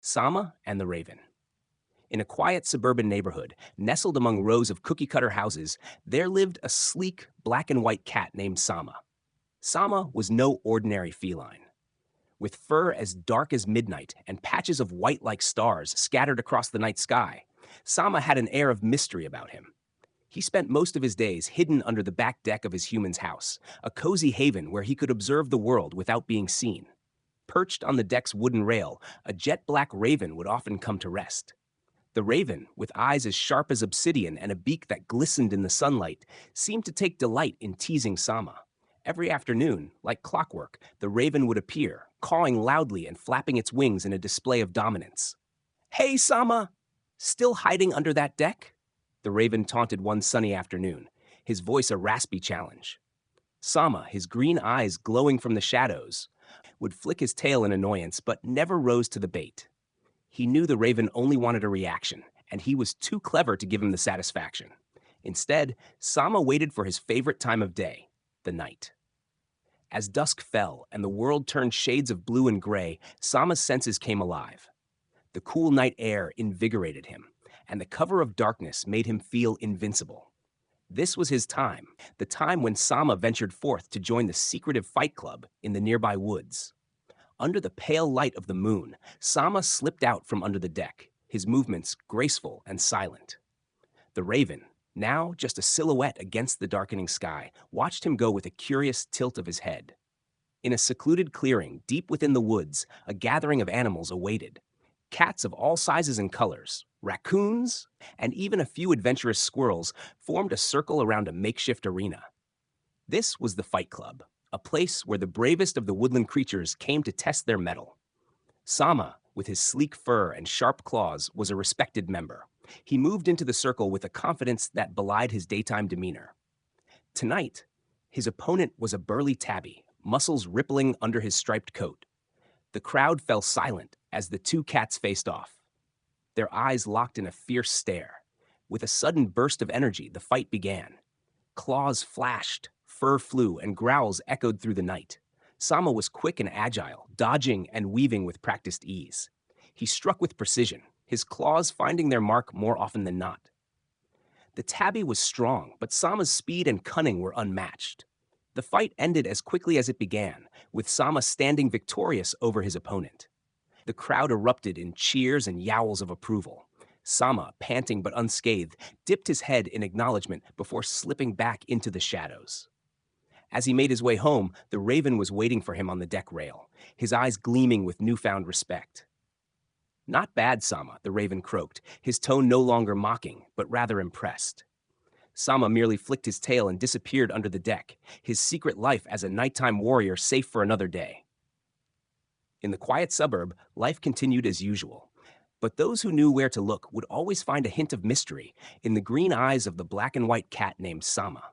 Sama and the Raven. In a quiet suburban neighborhood, nestled among rows of cookie cutter houses, there lived a sleek black and white cat named Sama. Sama was no ordinary feline. With fur as dark as midnight and patches of white like stars scattered across the night sky, Sama had an air of mystery about him. He spent most of his days hidden under the back deck of his human's house, a cozy haven where he could observe the world without being seen. Perched on the deck's wooden rail, a jet black raven would often come to rest. The raven, with eyes as sharp as obsidian and a beak that glistened in the sunlight, seemed to take delight in teasing Sama. Every afternoon, like clockwork, the raven would appear, cawing loudly and flapping its wings in a display of dominance. "Hey, Sama! Still hiding under that deck?" The raven taunted one sunny afternoon, his voice a raspy challenge. Sama, his green eyes glowing from the shadows, would flick his tail in annoyance but never rose to the bait. He knew the raven only wanted a reaction, and he was too clever to give him the satisfaction. Instead, Sama waited for his favorite time of day, the night. As dusk fell and the world turned shades of blue and gray, Sama's senses came alive. The cool night air invigorated him, and the cover of darkness made him feel invincible. This was his time, the time when Sama ventured forth to join the secretive fight club in the nearby woods. Under the pale light of the moon, Sama slipped out from under the deck, his movements graceful and silent. The raven, now just a silhouette against the darkening sky, watched him go with a curious tilt of his head. In a secluded clearing deep within the woods, a gathering of animals awaited. Cats of all sizes and colors, raccoons, and even a few adventurous squirrels formed a circle around a makeshift arena. This was the Fight Club, a place where the bravest of the woodland creatures came to test their mettle. Sama, with his sleek fur and sharp claws, was a respected member. He moved into the circle with a confidence that belied his daytime demeanor. Tonight, his opponent was a burly tabby, muscles rippling under his striped coat. The crowd fell silent as the two cats faced off. Their eyes locked in a fierce stare. With a sudden burst of energy, the fight began. Claws flashed, fur flew, and growls echoed through the night. Sama was quick and agile, dodging and weaving with practiced ease. He struck with precision, his claws finding their mark more often than not. The tabby was strong, but Sama's speed and cunning were unmatched. The fight ended as quickly as it began, with Sama standing victorious over his opponent. The crowd erupted in cheers and yowls of approval. Sama, panting but unscathed, dipped his head in acknowledgement before slipping back into the shadows. As he made his way home, the raven was waiting for him on the deck rail, his eyes gleaming with newfound respect. "Not bad, Sama," the raven croaked, his tone no longer mocking, but rather impressed. Sama merely flicked his tail and disappeared under the deck, his secret life as a nighttime warrior safe for another day. In the quiet suburb, life continued as usual. But those who knew where to look would always find a hint of mystery in the green eyes of the black and white cat named Sama.